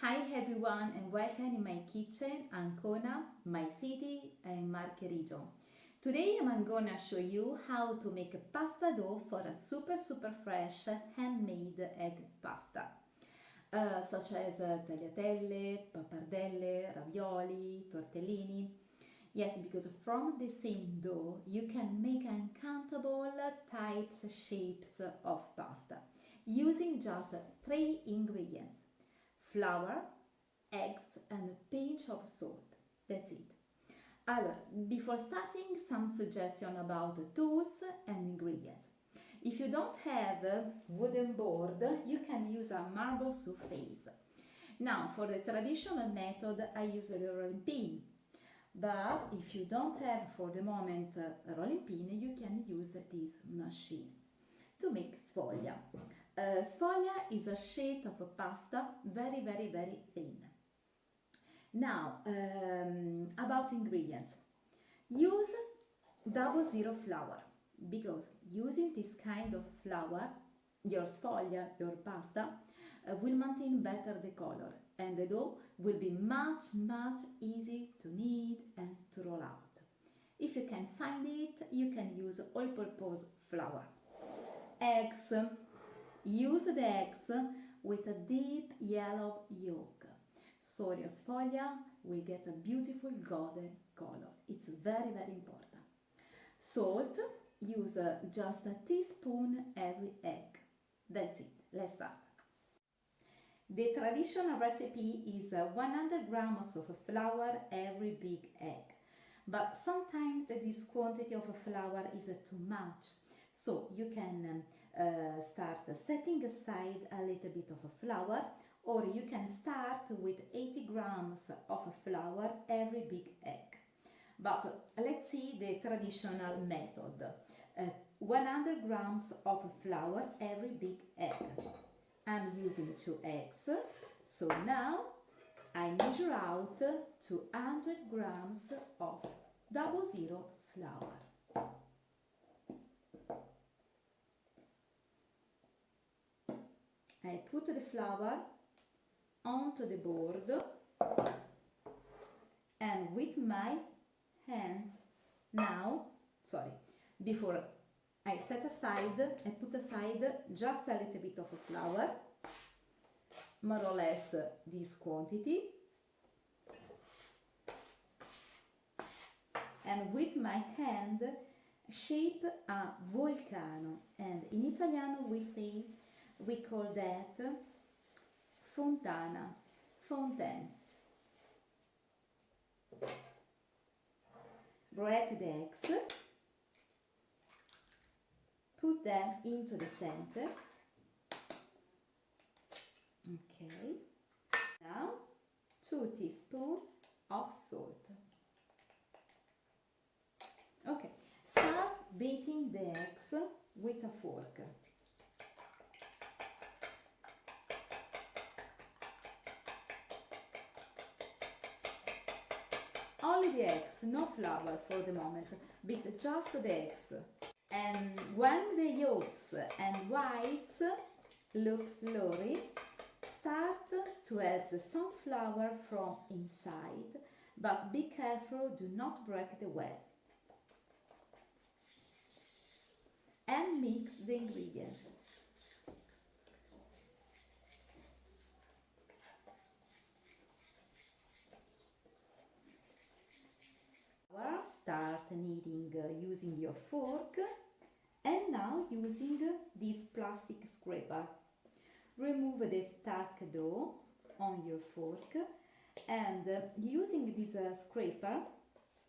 Hi everyone and welcome in my kitchen, Ancona, my city and Marche region. Today I'm gonna show you how to make a pasta dough for a super fresh handmade egg pasta. Such as tagliatelle, pappardelle, ravioli, tortellini. Yes, because from the same dough you can make uncountable types, shapes of pasta using just 3 ingredients: flour, eggs and a pinch of salt. That's it. Before starting, some suggestion about the tools and ingredients. If you don't have a wooden board, you can use a marble surface. Now, for the traditional method, I use a rolling pin. But if you don't have for the moment a rolling pin, you can use this machine to make sfoglia. Sfoglia is a sheet of pasta, very thin. Now, about ingredients. Use 00 flour, because using this kind of flour, your sfoglia, your pasta, will maintain better the color and the dough will be much easy to knead and to roll out. If you can find it, you can use all-purpose flour. Eggs. Use the eggs with a deep yellow yolk, so your sfoglia will get a beautiful golden color. It's very important. Salt. Use just a teaspoon every egg. That's it. Let's start. The traditional recipe is 100 grams of flour every big egg, but sometimes this quantity of flour is too much. So you can start setting aside a little bit of flour, or you can start with 80 grams of flour every big egg. But let's see the traditional method. 100 grams of flour every big egg. I'm using 2 eggs, so now I measure out 200 grams of 00 flour. I put the flour onto the board and with my hands before I set aside, I put aside just a little bit of flour, more or less this quantity, and with my hand shape a volcano, and in Italiano we call that fontana, fontaine. Break the eggs, put them into the center. Okay, now 2 teaspoons of salt. Okay, start beating the eggs with a fork. Only the eggs, no flour for the moment, beat just the eggs. And when the yolks and whites look slurry, start to add some flour from inside, but be careful, do not break the well. And mix the ingredients. Start kneading using your fork, and now using this plastic scraper. Remove the stuck dough on your fork, and using this scraper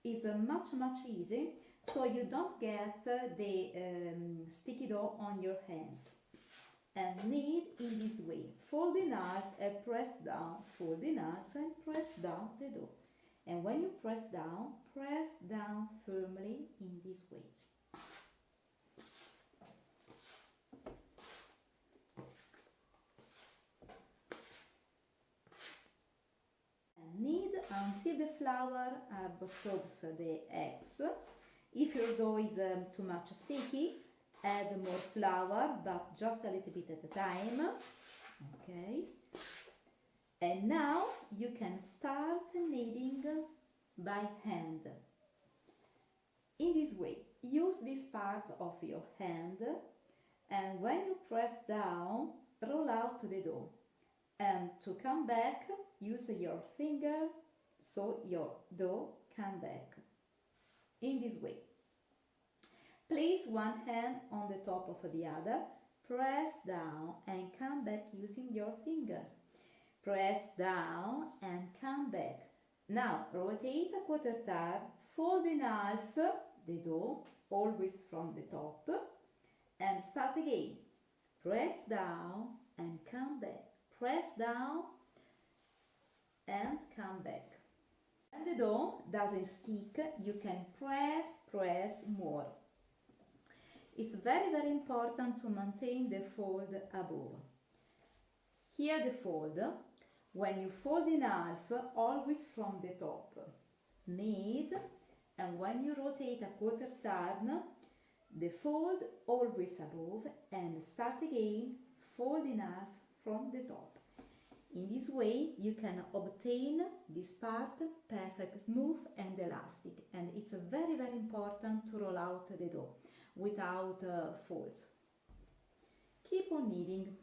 is much easy, so you don't get the sticky dough on your hands. And knead in this way. Fold in half and press down, fold in half and press down the dough. And when you press down firmly in this way. And knead until the flour absorbs the eggs. If your dough is too much sticky, add more flour, but just a little bit at a time. Okay. And now you can start kneading by hand. In this way, use this part of your hand, and when you press down, roll out the dough. And to come back, use your finger so your dough come back. In this way. Place one hand on the top of the other, press down and come back using your fingers. Press down and come back. Now rotate a quarter turn, fold in half the dough, always from the top, and start again. Press down and come back. Press down and come back. When the dough doesn't stick, you can press more. It's very important to maintain the fold above. Here the fold, when you fold in half, always from the top. Knead, and when you rotate a quarter turn, the fold always above, and start again, fold in half from the top. In this way you can obtain this part perfect, smooth and elastic, and it's very important to roll out the dough without folds. Keep on kneading.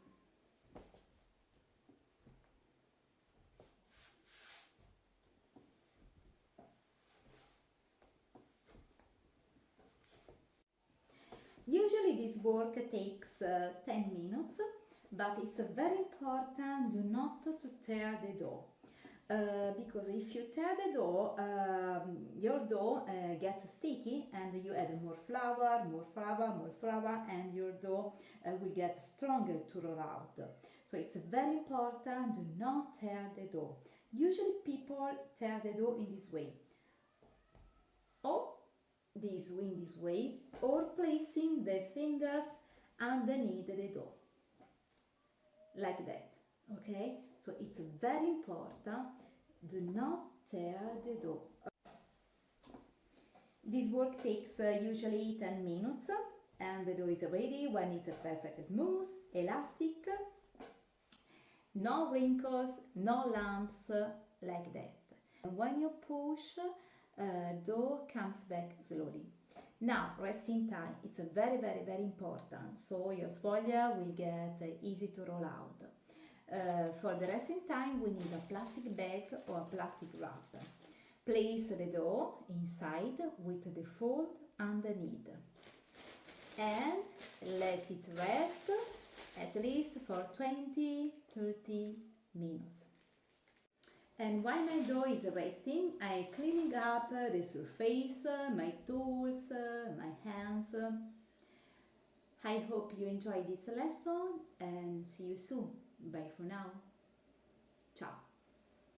Usually this work takes 10 minutes, but it's very important not to tear the dough. Because if you tear the dough, your dough gets sticky and you add more flour, and your dough will get stronger to roll out. So it's very important, do not tear the dough. Usually people tear the dough in this way, or in this way, or placing the fingers underneath the dough, like that. Okay, so it's very important, do not tear the dough. This work takes usually 10 minutes, and the dough is ready when it's perfect, smooth, elastic, no wrinkles, no lumps, like that. And when you push, dough comes back slowly. Now, resting time, it's very important, so your sfoglia will get easy to roll out. For the resting time, we need a plastic bag or a plastic wrap. Place the dough inside with the fold underneath and let it rest at least for 20-30 minutes. And while my dough is resting, I'm cleaning up the surface, my tools, my hands. I hope you enjoyed this lesson and see you soon. Bye for now. Ciao.